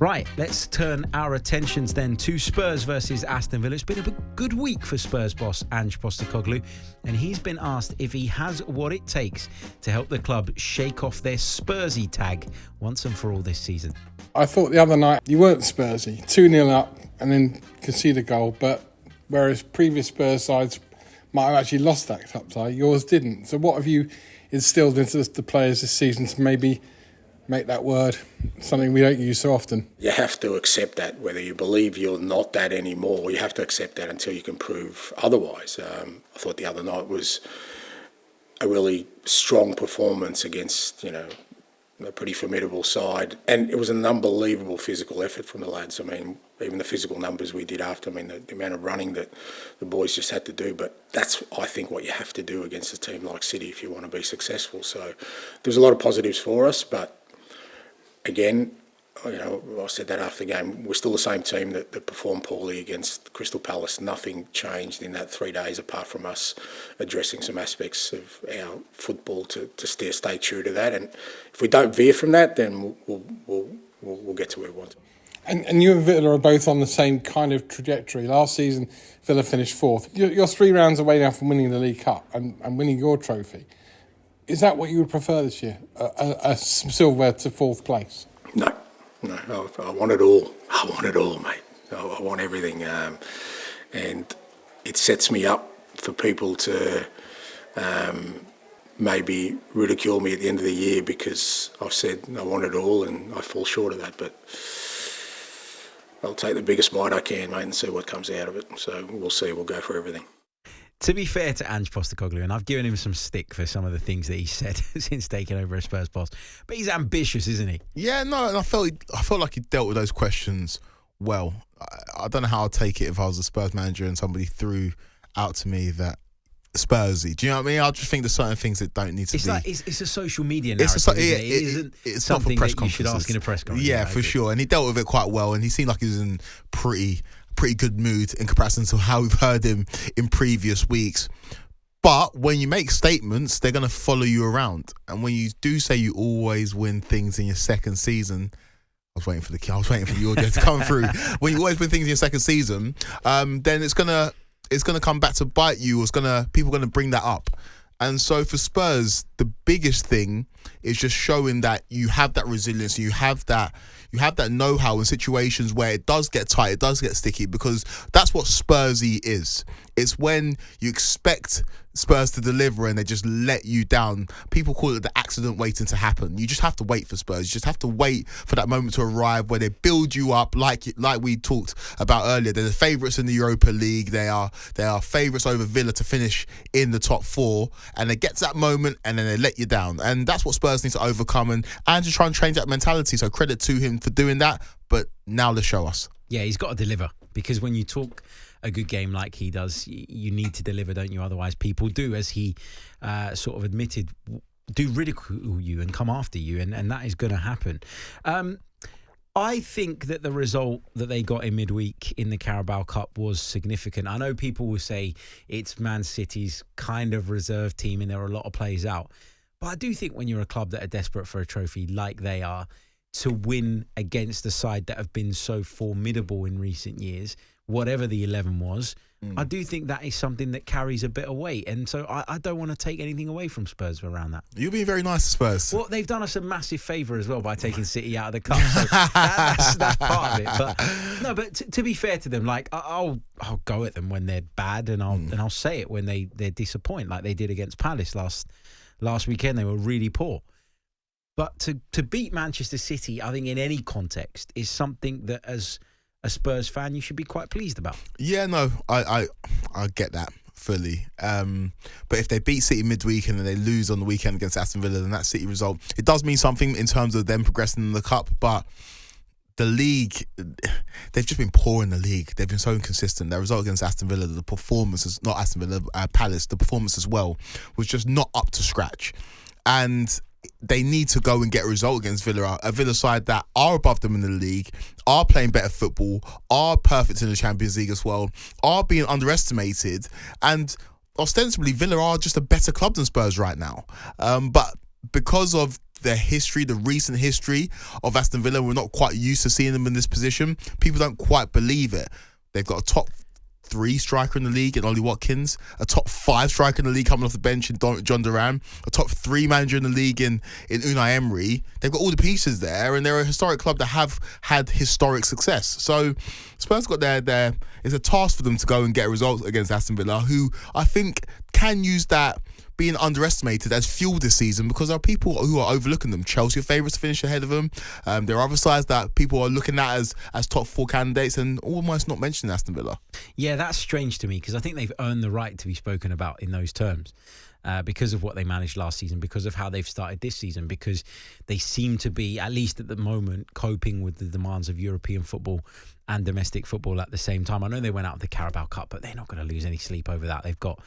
Right, let's turn our attentions then to Spurs versus Aston Villa. It's been a good week for Spurs boss Ange Postecoglou, and he's been asked if he has what it takes to help the club shake off their Spursy tag once and for all this season. I thought the other night you weren't Spursy, 2-0 up and then concede a goal, but whereas previous Spurs sides might have actually lost that cup tie, yours didn't. So what have you instilled into the players this season to maybe make that word something we don't use so often? You have to accept that, whether you believe you're not that anymore. You have to accept that until you can prove otherwise. I thought the other night was a really strong performance against, a pretty formidable side. And it was an unbelievable physical effort from the lads. I mean, even the physical numbers we did after, the amount of running that the boys just had to do. But that's, I think, what you have to do against a team like City if you want to be successful. So there's a lot of positives for us, but again, I said that after the game, we're still the same team that performed poorly against Crystal Palace. Nothing changed in that 3 days apart from us addressing some aspects of our football to stay true to that. And if we don't veer from that, then we'll get to where we want to. And you and Villa are both on the same kind of trajectory. Last season, Villa finished fourth. You're 3 rounds away now from winning the League Cup and winning your trophy. Is that what you would prefer this year? A silver to fourth place? No, I want it all. I want it all, mate. I want everything. And it sets me up for people to maybe ridicule me at the end of the year because I've said I want it all and I fall short of that. But I'll take the biggest bite I can, mate, and see what comes out of it. So we'll see. We'll go for everything. To be fair to Ange Postecoglou, and I've given him some stick for some of the things that he said since taking over as Spurs boss, but he's ambitious, isn't he? Yeah, no, and I felt like he dealt with those questions well. I don't know how I'd take it if I was a Spurs manager and somebody threw out to me that Spursy. Do you know what I mean? I just think there's certain things that don't need to be. It's a social media narrative. It's something not for press that you should ask in a press conference. Yeah, for sure. And he dealt with it quite well, and he seemed like he was in pretty good mood in comparison to how we've heard him in previous weeks. But when you make statements, they're going to follow you around. And when you do say you always win things in your second season, I was waiting for the audio to come through. When you always win things in your second season, then it's gonna come back to bite you. People are gonna bring that up. And so for Spurs, the biggest thing is just showing that you have that resilience, you have that know-how in situations where it does get tight, it does get sticky, because that's what Spursy is. It's when you expect Spurs to deliver and they just let you down. People call it the accident waiting to happen. You just have to wait for Spurs. You just have to wait for that moment to arrive where they build you up, like we talked about earlier. They're the favourites in the Europa League. They are favourites over Villa to finish in the top 4, and they get to that moment and then they let you down. And that's what Spurs need to overcome, and to try and change that mentality. So credit to him for doing that. But now let's show us. Yeah, he's got to deliver, because when you talk a good game like he does, you need to deliver, don't you? Otherwise, people do, as he sort of admitted, do ridicule you and come after you, and that is going to happen. I think that the result that they got in midweek in the Carabao Cup was significant. I know people will say it's Man City's kind of reserve team and there are a lot of players out. But I do think when you're a club that are desperate for a trophy like they are, to win against a side that have been so formidable in recent years, whatever the 11 was, I do think that is something that carries a bit of weight. And so I don't want to take anything away from Spurs around that. You're being very nice to Spurs. Well, they've done us a massive favour as well by taking City out of the Cup. So that's part of it. But no, to be fair to them, like I'll go at them when they're bad, and I'll say it when they disappoint, like they did against Palace last weekend. They were really poor. But to beat Manchester City, I think in any context, is something that as a Spurs fan you should be quite pleased about. Yeah, no, I get that fully. But if they beat City midweek and then they lose on the weekend against Aston Villa, then that City result, it does mean something in terms of them progressing in the Cup. But the league, they've just been poor in the league. They've been so inconsistent. Their result against Aston Villa, the performance is not Aston Villa, Palace, the performance as well was just not up to scratch. And they need to go and get a result against Villa, a Villa side that are above them in the league, are playing better football, are perfect in the Champions League as well, are being underestimated, and ostensibly Villa are just a better club than Spurs right now. But because of the recent history of Aston Villa, we're not quite used to seeing them in this position. People don't quite believe it. They've got a top 3 striker in the league in Ollie Watkins, a top 5 striker in the league coming off the bench in John Duran, a top 3 manager in the league in Unai Emery. They've got all the pieces there, and they're a historic club that have had historic success. So Spurs got there. It's a task for them to go and get a result against Aston Villa, who I think can use that being underestimated as fuel this season, because there are people who are overlooking them. Chelsea are favourites to finish ahead of them. There are other sides that people are looking at as top 4 candidates, and almost not mentioning Aston Villa. Yeah, that's strange to me, because I think they've earned the right to be spoken about in those terms. Because of what they managed last season, because of how they've started this season, because they seem to be, at least at the moment, coping with the demands of European football and domestic football at the same time. I know they went out of the Carabao Cup, but they're not going to lose any sleep over that. They've got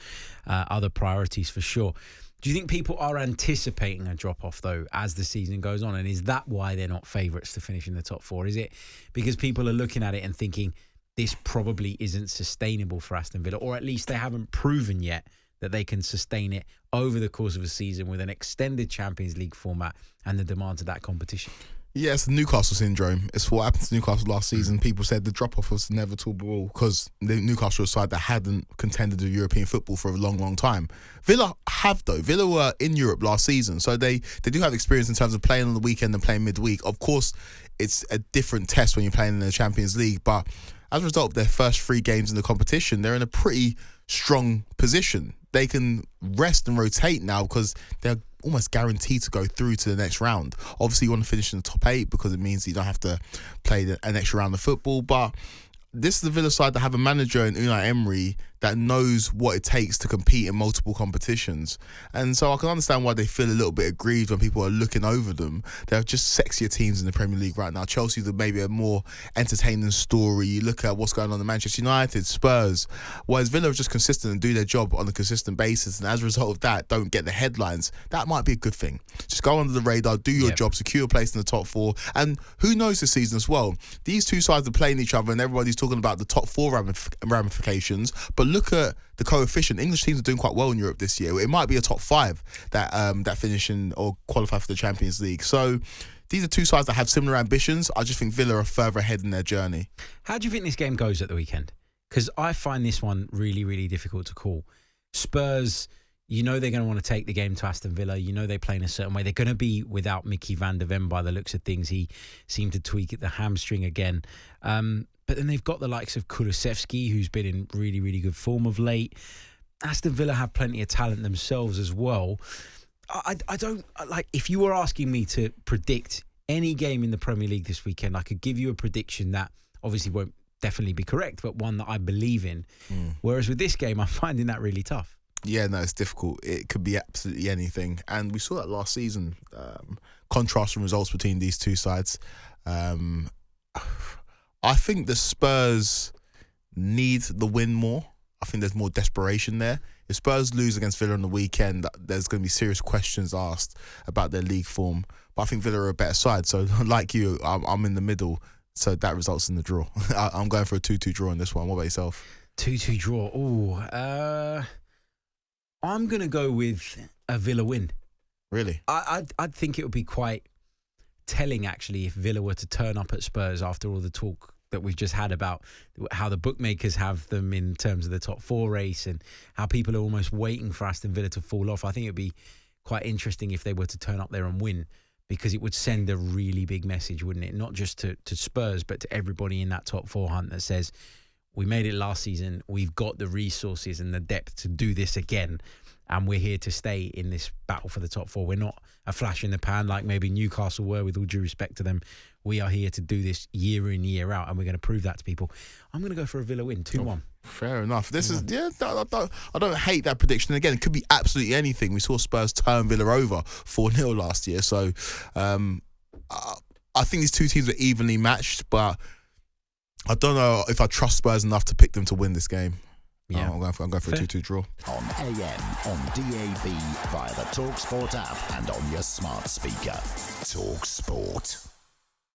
other priorities for sure. Do you think people are anticipating a drop-off, though, as the season goes on? And is that why they're not favourites to finish in the top 4? Is it because people are looking at it and thinking this probably isn't sustainable for Aston Villa, or at least they haven't proven yet that they can sustain it over the course of a season with an extended Champions League format and the demands of that competition? Yeah, it's the Newcastle syndrome. It's what happened to Newcastle last season. People said the drop-off was inevitable because the Newcastle was a side that hadn't contended with European football for a long, long time. Villa have, though. Villa were in Europe last season, so they do have experience in terms of playing on the weekend and playing midweek. Of course, it's a different test when you're playing in the Champions League, but as a result of their first 3 games in the competition, they're in a pretty strong position. They can rest and rotate now because they're almost guaranteed to go through to the next round. Obviously, you want to finish in the top 8 because it means you don't have to play an extra round of football. But this is the Villa side that have a manager in Unai Emery that knows what it takes to compete in multiple competitions. And so I can understand why they feel a little bit aggrieved when people are looking over them. They're just sexier teams in the Premier League right now. Chelsea's maybe a more entertaining story. You look at what's going on in Manchester United, Spurs, whereas Villa are just consistent and do their job on a consistent basis. And as a result of that, don't get the headlines. That might be a good thing. Just go under the radar, do your job, secure a place in the top 4. And who knows this season as well? These two sides are playing each other and everybody's talking about the top 4 ramifications. But look at the coefficient. English teams are doing quite well in Europe this year. It might be a top 5 that finish in or qualify for the Champions League. So these are two sides that have similar ambitions. I just think Villa are further ahead in their journey. How do you think this game goes at the weekend? Because I find this one really, really difficult to call. Spurs, you know they're going to want to take the game to Aston Villa. You know they play in a certain way. They're going to be without Mickey van der Ven by the looks of things. He seemed to tweak at the hamstring again. But then they've got the likes of Kulusevski, who's been in really, really good form of late. Aston Villa have plenty of talent themselves as well. I don't, like, if you were asking me to predict any game in the Premier League this weekend, I could give you a prediction that obviously won't definitely be correct, but one that I believe in. Whereas with this game, I'm finding that really tough. Yeah, no, it's difficult. It could be absolutely anything. And we saw that last season, contrasting results between these two sides. I think the Spurs need the win more. I think there's more desperation there. If Spurs lose against Villa on the weekend, there's going to be serious questions asked about their league form. But I think Villa are a better side. So like you, I'm in the middle. So that results in the draw. I'm going for a 2-2 draw in this one. What about yourself? 2-2 draw. I'm going to go with a Villa win. Really? I'd think it would be quite telling, actually, if Villa were to turn up at Spurs after all the talk that we've just had about how the bookmakers have them in terms of the top 4 race and how people are almost waiting for Aston Villa to fall off. I think it'd be quite interesting if they were to turn up there and win, because it would send a really big message, wouldn't it? Not just to Spurs, but to everybody in that top 4 hunt that says, we made it last season, we've got the resources and the depth to do this again, and we're here to stay in this battle for the top 4. We're not a flash in the pan like maybe Newcastle were, with all due respect to them. We are here to do this year in, year out, and we're going to prove that to people. I'm going to go for a Villa win, 2-1. Fair enough. This is, I don't hate that prediction. Again, it could be absolutely anything. We saw Spurs turn Villa over 4-0 last year. So I think these two teams are evenly matched, but I don't know if I trust Spurs enough to pick them to win this game. Yeah, I'm going for a 2-2 draw. On AM, on DAB, via the talkSPORT app and on your smart speaker. talkSPORT.